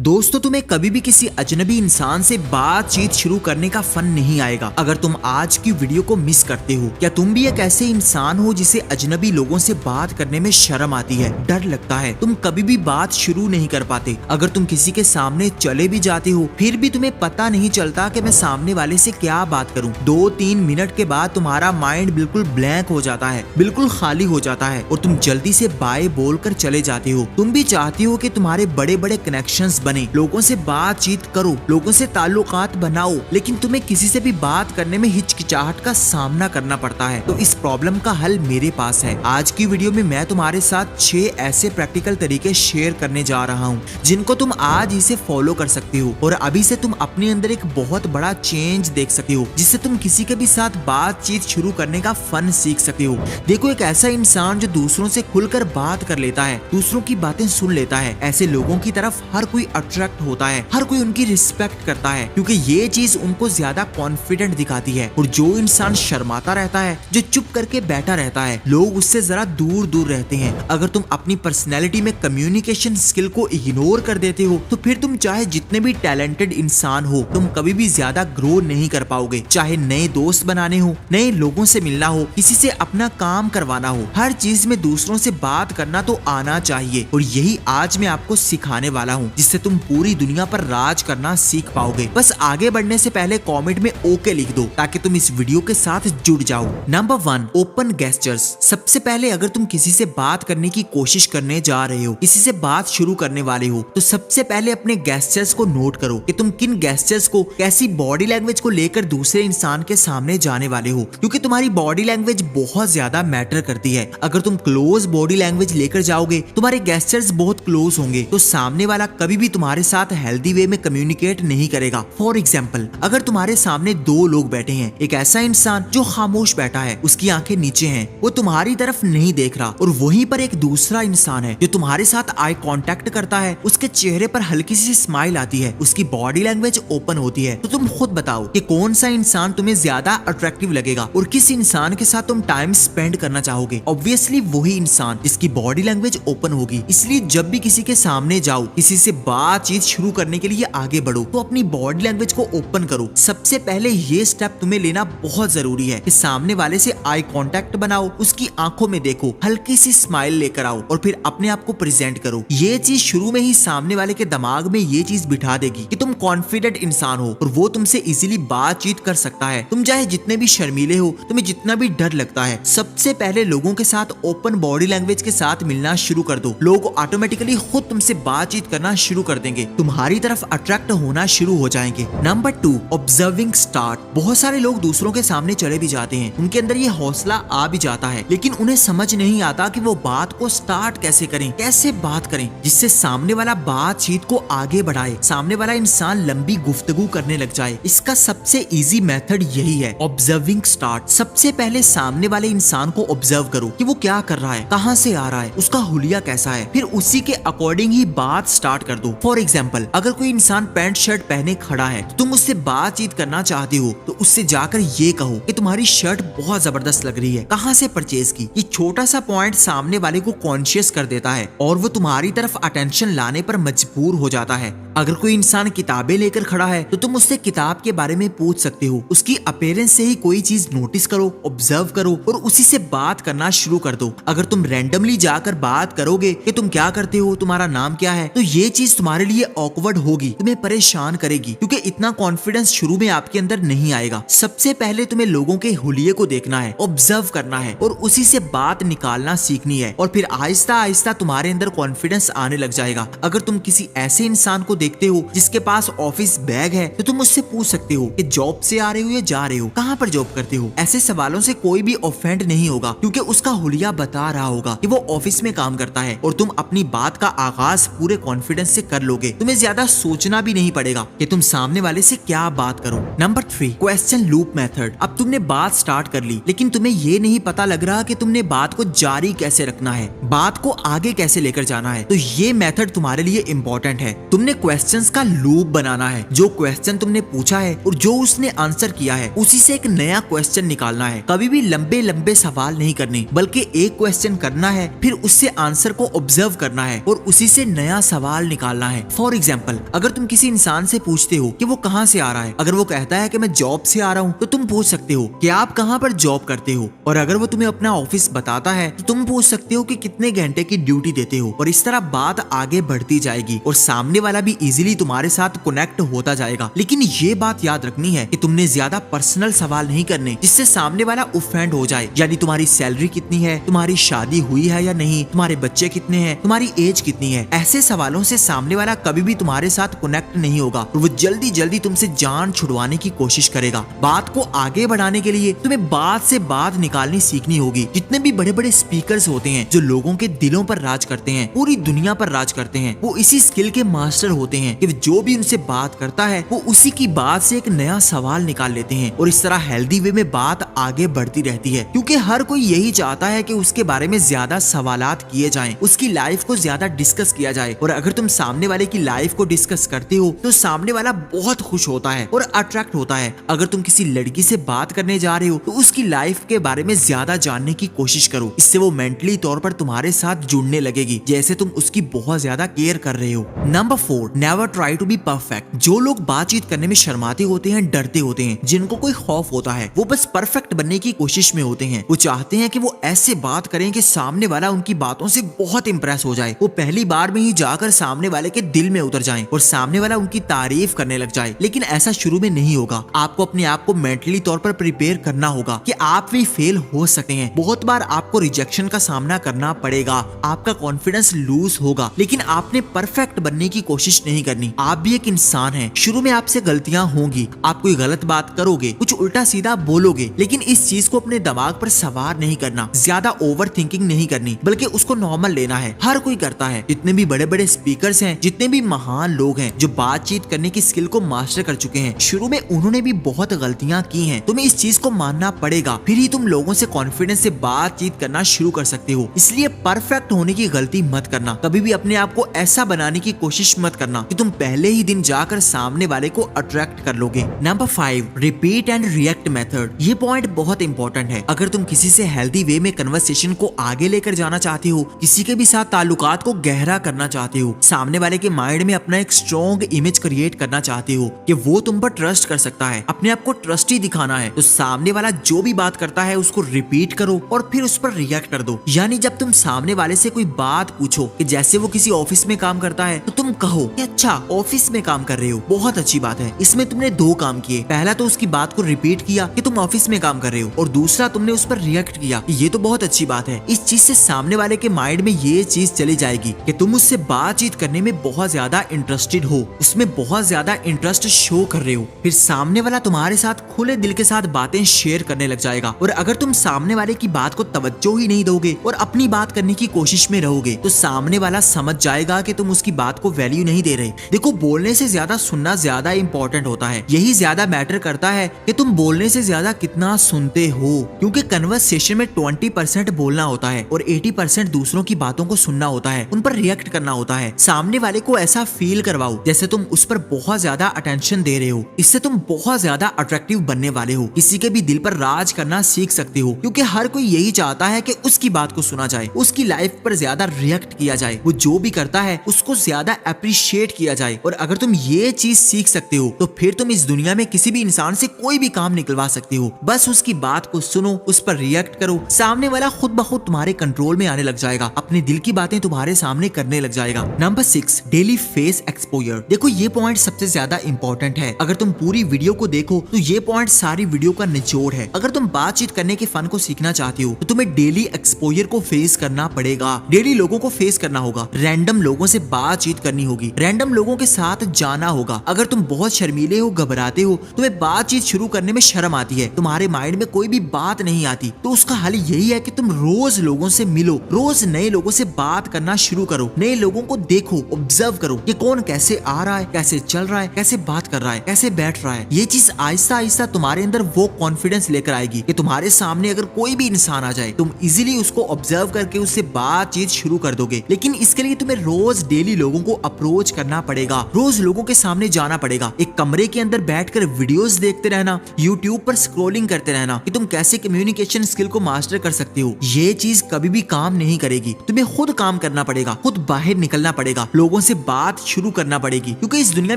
दोस्तों, तुम्हें कभी भी किसी अजनबी इंसान से बातचीत शुरू करने का फन नहीं आएगा अगर तुम आज की वीडियो को मिस करते हो। क्या तुम भी एक ऐसे इंसान हो जिसे अजनबी लोगों से बात करने में शर्म आती है, डर लगता है, तुम कभी भी बात शुरू नहीं कर पाते। अगर तुम किसी के सामने चले भी जाते हो फिर भी तुम्हें पता नहीं चलता कि मैं सामने वाले से क्या बात करूं। 2-3 मिनट के बाद तुम्हारा माइंड बिल्कुल ब्लैंक हो जाता है, बिल्कुल खाली हो जाता है और तुम जल्दी से बाय बोलकर चले जाते हो। तुम भी चाहती हो कि तुम्हारे बड़े बड़े कनेक्शंस बने, लोगों से बातचीत करो, लोगों से ताल्लुकात बनाओ, लेकिन तुम्हें किसी से भी बात करने में हिचकिचाहट का सामना करना पड़ता है। तो इस प्रॉब्लम का हल मेरे पास है। आज की वीडियो में मैं तुम्हारे साथ 6 ऐसे प्रैक्टिकल तरीके शेयर करने जा रहा हूँ जिनको तुम आज ही से फॉलो कर सकते हो और अभी से तुम अपने अंदर एक बहुत बड़ा चेंज देख सकते हो, जिससे तुम किसी के भी साथ बातचीत शुरू करने का फन सीख सकते हो। देखो, एक ऐसा इंसान जो दूसरों से खुलकर बात कर लेता है, दूसरों की बातें सुन लेता है, ऐसे लोगों की तरफ हर कोई अट्रैक्ट होता है, हर कोई उनकी रिस्पेक्ट करता है, क्योंकि ये चीज उनको ज्यादा कॉन्फिडेंट दिखाती है। और जो इंसान शर्माता रहता है, जो चुप करके बैठा रहता है, लोग उससे जरा दूर दूर रहते हैं। अगर तुम अपनी पर्सनैलिटी में कम्युनिकेशन स्किल को इग्नोर कर देते हो तो फिर तुम चाहे जितने भी टैलेंटेड इंसान हो, तुम कभी भी ज्यादा ग्रो नहीं कर पाओगे। चाहे नए दोस्त बनाने हो, नए लोगों से मिलना हो, किसी से अपना काम करवाना हो, हर चीज में दूसरों से बात करना तो आना चाहिए। और यही आज मैं आपको सिखाने वाला हूँ, जिससे तुम पूरी दुनिया पर राज करना सीख पाओगे। बस आगे बढ़ने से पहले कमेंट में ओके लिख दो ताकि तुम इस वीडियो के साथ जुड़ जाओ। Number 1, open gestures. सबसे पहले अगर तुम किसी से बात करने की कोशिश करने जा रहे हो, किसी से बात शुरू करने वाले हो, तो सबसे पहले अपने गेस्चर्स को नोट करो कि तुम किन गेस्चर्स को, कैसी बॉडी लैंग्वेज को लेकर दूसरे इंसान के सामने जाने वाले हो, क्योंकि तुम्हारी बॉडी लैंग्वेज बहुत ज्यादा मैटर करती है। अगर तुम क्लोज बॉडी लैंग्वेज लेकर जाओगे, तुम्हारे गेस्चर्स बहुत क्लोज होंगे, तो सामने वाला कभी भी तुम्हारे साथ हेल्दी वे में कम्युनिकेट नहीं करेगा। फॉर एग्जाम्पल, अगर तुम्हारे सामने 2 लोग बैठे हैं, एक ऐसा इंसान जो खामोश बैठा है, उसकी आंखें नीचे हैं, वो तुम्हारी तरफ नहीं देख रहा, और वहीं पर एक दूसरा इंसान है जो तुम्हारे साथ आई कांटेक्ट करता है, उसके चेहरे पर हल्की सी स्माइल आती है, उसकी बॉडी लैंग्वेज ओपन होती है, तो तुम खुद बताओ कि कौन सा इंसान तुम्हें ज्यादा अट्रैक्टिव लगेगा और किस इंसान के साथ तुम टाइम स्पेंड करना चाहोगे। ऑब्वियसली वही इंसान जिसकी बॉडी लैंग्वेज ओपन होगी। इसलिए जब भी किसी के सामने जाओ, किसी से बातचीत शुरू करने के लिए आगे बढ़ो, तो अपनी बॉडी लैंग्वेज को ओपन करो। सबसे पहले ये स्टेप तुम्हें लेना बहुत जरूरी है कि सामने वाले से आई कांटेक्ट बनाओ, उसकी आंखों में देखो, हल्की सी स्माइल लेकर आओ और फिर अपने आप को प्रेजेंट करो। ये चीज शुरू में ही सामने वाले के दिमाग में ये चीज बिठा देगी कि तुम कॉन्फिडेंट इंसान हो और वो तुमसे इजीली बातचीत कर सकता है। तुम चाहे जितने भी शर्मीले हो, तुम्हें जितना भी डर लगता है, सबसे पहले लोगों के साथ ओपन बॉडी लैंग्वेज के साथ मिलना शुरू कर दो। लोग ऑटोमेटिकली खुद तुमसे बातचीत करना शुरू कर देंगे, तुम्हारी तरफ अट्रैक्ट होना शुरू हो जाएंगे। Number 2, observing start. बहुत सारे लोग दूसरों के सामने चले भी जाते हैं, उनके अंदर ये हौसला आ भी जाता है, लेकिन उन्हें समझ नहीं आता कि वो बात को स्टार्ट कैसे करें, कैसे बात करें जिससे सामने वाला बातचीत को आगे बढ़ाए, सामने वाला इंसान लंबी गुफ्तगू करने लग जाए। इसका सबसे इजी मेथड यही है, ऑब्जर्विंग स्टार्ट। सबसे पहले सामने वाले इंसान को ऑब्जर्व करो कि वो क्या कर रहा है, कहां से आ रहा है, उसका हुलिया कैसा है, फिर उसी के अकॉर्डिंग ही बात स्टार्ट कर दो। फॉर एग्जाम्पल, अगर कोई इंसान पैंट शर्ट पहने खड़ा है, तो तुम उससे बातचीत करना चाहते हो, तो उससे जाकर ये कहो कि तुम्हारी शर्ट बहुत जबरदस्त लग रही है, कहां से परचेज की। ये छोटा सा पॉइंट सामने वाले को कॉन्शियस कर देता है और वो तुम्हारी तरफ अटेंशन लाने पर मजबूर हो जाता है। अगर कोई इंसान किताबें लेकर खड़ा है, तो तुम उससे किताब के बारे में पूछ सकते हो, उसकी अपीयरेंस से ही कोई चीज नोटिस करो, ऑब्जर्व करो और उसी से बात करना शुरू कर दो। अगर तुम रैंडमली जाकर बात करोगे कि तुम क्या करते हो, तुम्हारा नाम क्या है, तो ये चीज तुम्हारे लिए ऑकवर्ड होगी, तुम्हें परेशान करेगी, क्योंकि इतना कॉन्फिडेंस शुरू में आपके अंदर नहीं आएगा। सबसे पहले तुम्हें लोगों के हुलिये को देखना है, ऑब्जर्व करना है और उसी से बात निकालना सीखनी है, और फिर आहिस्ता आहिस्ता तुम्हारे अंदर कॉन्फिडेंस आने लग जाएगा। अगर तुम किसी ऐसे इंसान को देखते हो जिसके पास ऑफिस बैग है, तो तुम उससे पूछ सकते हो कि जॉब से आ रहे हो या जा रहे हो, कहाँ पर जॉब करते हो। ऐसे सवालों से कोई भी ऑफेंड नहीं होगा, क्योंकि उसका हुलिया बता रहा होगा कि वो ऑफिस में काम करता है, और तुम अपनी बात का आगाज पूरे कॉन्फिडेंस से कर लोगे। तुम्हें ज्यादा सोचना भी नहीं पड़ेगा कि तुम सामने वाले से क्या बात करो। Number 3, question loop method. अब तुमने बात स्टार्ट कर ली, लेकिन तुम्हें ये नहीं पता लग रहा कि तुमने बात को जारी कैसे रखना है, बात को आगे कैसे लेकर जाना है, तो ये मेथड तुम्हारे लिए इंपॉर्टेंट है। तुमने क्वेश्चंस का लूप बनाना है। जो क्वेश्चन तुमने पूछा है और जो उसने आंसर किया है, उसी से एक नया क्वेश्चन निकालना है। कभी भी लंबे लंबे सवाल नहीं करने, बल्कि एक क्वेश्चन करना है, फिर उससे आंसर को ऑब्जर्व करना है और उसी से नया सवाल निकालना है। फॉर एग्जाम्पल, अगर तुम किसी इंसान से पूछते हो कि वो कहाँ से आ रहा है, अगर वो कहता है कि मैं जॉब से आ रहा हूँ, तो तुम पूछ सकते हो कि आप कहाँ पर जॉब करते हो, और अगर वो तुम्हें अपना ऑफिस बताता है तो तुम पूछ सकते हो कि कितने घंटे की ड्यूटी देते हो। और इस तरह बात आगे बढ़ती जाएगी और सामने वाला भी इजीली तुम्हारे साथ कनेक्ट होता जाएगा। लेकिन ये बात याद रखनी है कि तुमने ज्यादा पर्सनल सवाल नहीं करने जिससे सामने वाला ऑफेंड हो जाए। यानी तुम्हारी सैलरी कितनी है, तुम्हारी शादी हुई है या नहीं, तुम्हारे बच्चे कितने हैं, तुम्हारी एज कितनी है। ऐसे सवालों से सामने वाला कभी भी तुम्हारे साथ कनेक्ट नहीं होगा और वो जल्दी जल्दी तुमसे जान छुड़वाने की कोशिश करेगा। बात को आगे बढ़ाने के लिए तुम्हें बात से बात निकालनी सीखनी होगी। जितने भी बड़े बड़े स्पीकर्स होते हैं जो लोगों के दिलों पर राज करते हैं, पूरी दुनिया पर राज करते हैं, वो इसी स्किल के मास्टर होते हैं कि जो भी उनसे बात करता है वो उसी की बात से एक नया सवाल निकाल लेते हैं और इस तरह हेल्दी वे में बात आगे बढ़ती रहती है। क्योंकि हर कोई यही चाहता है कि उसके बारे में ज्यादा सवालात किए जाएं, उसकी लाइफ को ज्यादा डिस्कस किया जाए। और अगर तुम सामने वाले की लाइफ को डिस्कस करते हो तो सामने वाला बहुत खुश होता है और अट्रैक्ट होता है। अगर तुम किसी लड़की से बात करने जा रहे हो तो उसकी लाइफ के बारे में ज्यादा जानने की कोशिश करो। इससे वो मेंटली तौर पर तुम्हारे साथ जुड़ने लगेगी जैसे तुम उसकी बहुत ज्यादा केयर कर रहे हो। Number 4, never try to be perfect. जो लोग बातचीत करने में शर्माते होते हैं, डरते होते हैं, जिनको कोई खौफ होता है, वो बस परफेक्ट बनने की कोशिश में होते हैं। वो चाहते हैं कि वो ऐसे बात करें कि सामने वाला उनकी बातों से बहुत इंप्रेस हो जाए, वो पहली बार में ही जाकर सामने वाले के दिल में उतर जाएं और सामने वाला उनकी तारीफ करने लग जाए। लेकिन ऐसा शुरू में नहीं होगा। आपको अपने आप को मेंटली तौर पर प्रिपेयर करना होगा कि आप भी फेल हो सकते हैं। बहुत बार आपको रिजेक्शन का सामना करना पड़ेगा, आपका कॉन्फिडेंस लूज होगा, लेकिन आपने परफेक्ट बनने की कोशिश नहीं करनी। आप भी एक इंसान हैं, शुरू में आपसे गलतियां होंगी, आप कोई गलत बात करोगे, कुछ उल्टा सीधा बोलोगे, लेकिन इस चीज को अपने दिमाग पर सवार नहीं करना, ज्यादा ओवर थिंकिंग नहीं करनी, बल्कि उसको नॉर्मल लेना है। हर कोई करता है। जितने भी बड़े बड़े स्पीकर्स हैं, जितने भी महान लोग हैं जो बातचीत करने की स्किल को मास्टर कर चुके हैं, शुरू में उन्होंने भी बहुत गलतियां की हैं। तुम्हें इस चीज को मानना पड़ेगा, फिर ही तुम लोगों से कॉन्फिडेंस से बातचीत करना शुरू कर सकते हो। इसलिए परफेक्ट होने की गलती मत करना। कभी भी अपने आप को ऐसा बनाने की कोशिश मत करना कि तुम पहले ही दिन जाकर सामने वाले को अट्रैक्ट कर लोगे। Number 5, repeat and react method. ये पॉइंट बहुत इंपॉर्टेंट है। अगर तुम किसी से हेल्दी वे में कन्वर्सेशन को आगे लेकर जाना चाहते हो, किसी के भी साथ ताल्लुकात को गहरा करना चाहते हो, सामने वाले के माइंड में अपना एक स्ट्रॉन्ग इमेज क्रिएट करना चाहते हो कि वो तुम पर ट्रस्ट कर सकता है, अपने आप को ट्रस्टी दिखाना है, तो सामने वाला जो भी बात करता है उसको रिपीट करो और फिर उस पर रिएक्ट कर दो। यानी जब तुम सामने वाले से कोई बात पूछो कि जैसे वो किसी ऑफिस में काम करता है, तो तुम कहो कि अच्छा ऑफिस में काम कर रहे हो, बहुत अच्छी बात है। इसमें तुमने 2 काम किए। पहला तो उसकी बात को रिपीट किया कि तुम ऑफिस में काम कर रहे हो, और दूसरा तुमने उस पर रिएक्ट किया कि ये तो बहुत अच्छी बात है। इस चीज से सामने वाले के माइंड में ये चीज चली जाएगी कि तुम उससे बातचीत करने में बहुत ज्यादा इंटरेस्टेड हो, उसमें बहुत ज्यादा इंटरेस्ट शो कर रहे हो। फिर सामने वाला तुम्हारे साथ खुले दिल के साथ बातें शेयर करने लग जाएगा। और अगर तुम सामने वाले की बात को तवज्जो ही नहीं दोगे और अपनी बात करने की कोशिश में रहोगे, तो सामने वाला समझ जाएगा कि तुम उसकी बात को वैल्यू नहीं दे रहे। देखो, बोलने से ज्यादा सुनना ज्यादा इंपॉर्टेंट होता है। यही ज्यादा मैटर करता है कि तुम बोलने से ज्यादा कितना सुनते हो, क्योंकि कन्वर्सेशन में 20% बोलना होता है और 80% दूसरों की बातों को सुनना होता है, उन पर रिएक्ट करना होता है। सामने वाले को ऐसा फील करवाओ जैसे तुम उस पर बहुत ज्यादा अटेंशन दे रहे हो। इससे तुम बहुत ज्यादा अट्रैक्टिव बनने वाले हो, किसी के भी दिल पर राज करना सीख सकते हो, क्योंकि हर कोई यही चाहता है कि उसकी बात को सुना जाए, उसकी लाइफ पर ज्यादा रिएक्ट किया जाए, वो जो भी करता है उसको ज्यादा अप्रिशिएट किया जाए। और अगर तुम ये चीज सीख सकते हो तो फिर तुम इस दुनिया में किसी भी इंसान से कोई भी काम निकलवा सकते हो। बस उसकी बात को सुनो, उस पर रिएक्ट करो, सामने वाला खुद ब खुद तुम्हारे कंट्रोल में आने लग जाएगा, अपने दिल की बातें तुम्हारे सामने करने लग जाएगा। Number 6, daily face exposure. देखो, ये पॉइंट सबसे ज्यादा इंपॉर्टेंट है। अगर तुम पूरी वीडियो को देखो तो ये पॉइंट सारी वीडियो का निचोड़ है। अगर तुम बातचीत करने के फन को सीखना चाहते हो तो तुम्हें डेली एक्सपोजर को फेस करना पड़ेगा। डेली लोगों को फेस करना होगा, रैंडम लोगों से बातचीत करनी होगी, रैंडम लोगों के साथ जाना होगा। अगर तुम बहुत शर्मीले हो, घबराते हो, तुम्हें बातचीत शुरू करने में शर्म आती है, तुम्हारे माइंड में कोई भी बात नहीं आती, तो उसका हल यही है कि तुम रोज लोगों से मिलो, रोज नए लोगों से बात करना शुरू करो, नए लोगों को देखो, ऑब्जर्व करो कि कौन कैसे आ रहा है, कैसे चल रहा है, कैसे बात कर रहा है, कैसे बैठ रहा है। ये चीज आहिस्ता आहिस्ता तुम्हारे अंदर वो कॉन्फिडेंस लेकर आएगी कि तुम्हारे सामने अगर कोई भी इंसान आ जाए, तुम इजीली उसको ऑब्जर्व करके उससे बातचीत शुरू कर दोगे। लेकिन इसके लिए तुम्हें रोज डेली लोगों को अप्रोच करना पड़ेगा, रोज लोगों के सामने जाना पड़ेगा। एक कमरे के अंदर बैठकर वीडियोस देखते रहना, यूट्यूब पर स्क्रॉलिंग करते रहना कि तुम कैसे कम्युनिकेशन स्किल को मास्टर कर सकते हो, ये चीज कभी भी काम नहीं करेगी। तुम्हें खुद काम करना पड़ेगा, खुद बाहर निकलना पड़ेगा, लोगों लोगों से बात शुरू करना पड़ेगी, क्योंकि इस दुनिया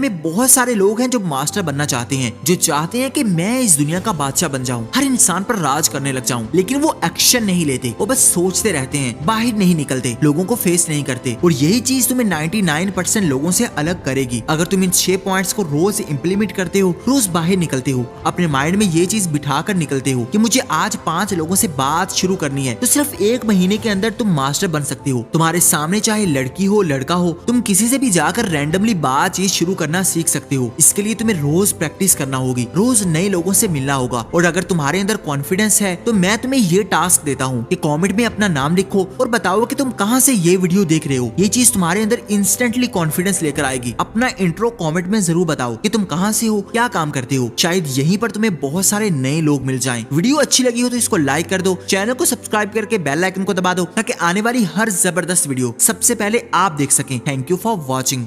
में बहुत सारे लोग हैं जो मास्टर बनना चाहते हैं, जो चाहते हैं कि मैं इस दुनिया का बादशाह बन जाऊं, हर इंसान पर राज करने लग जाऊं, लेकिन वो एक्शन नहीं लेते, वो बस सोचते रहते हैं, बाहर नहीं निकलते, लोगों को फेस नहीं करते। और यही चीज तुम्हें 99% लोगों से अलग करेगी। अगर तुम इन 6 पॉइंट्स को रोज इंप्लीमेंट करते हो, रोज बाहर निकलते हो, अपने माइंड में ये चीज बिठा कर निकलते हो कि मुझे आज 5 लोगों से बात शुरू करनी है, तो सिर्फ 1 महीने के अंदर तुम मास्टर बन सकते हो। तुम्हारे सामने चाहे लड़की हो लड़का हो, तुम किसी से भी जाकर रैंडमली बातचीत शुरू करना सीख सकते हो। इसके लिए तुम्हें रोज प्रैक्टिस करना होगी, रोज नए लोगों से मिलना होगा। और अगर तुम्हारे अंदर कॉन्फिडेंस है तो मैं तुम्हें ये टास्क देता हूँ कि कमेंट में अपना नाम लिखो और बताओ कि तुम कहाँ से ये वीडियो देख रहे हो। ये चीज तुम्हारे अंदर इंस्टेंटली कॉन्फिडेंस लेकर आएगी। अपना इंट्रो कमेंट में जरूर बताओ कि तुम कहाँ से हो, क्या काम करते हो। शायद यहीं पर तुम्हें बहुत सारे नए लोग मिल जाएं। वीडियो अच्छी लगी हो तो इसको लाइक कर दो, चैनल को सब्सक्राइब करके बेल आइकन को दबा दो, ताकि आने वाली हर जबरदस्त वीडियो सबसे पहले आप देख सकें। Thank you for watching.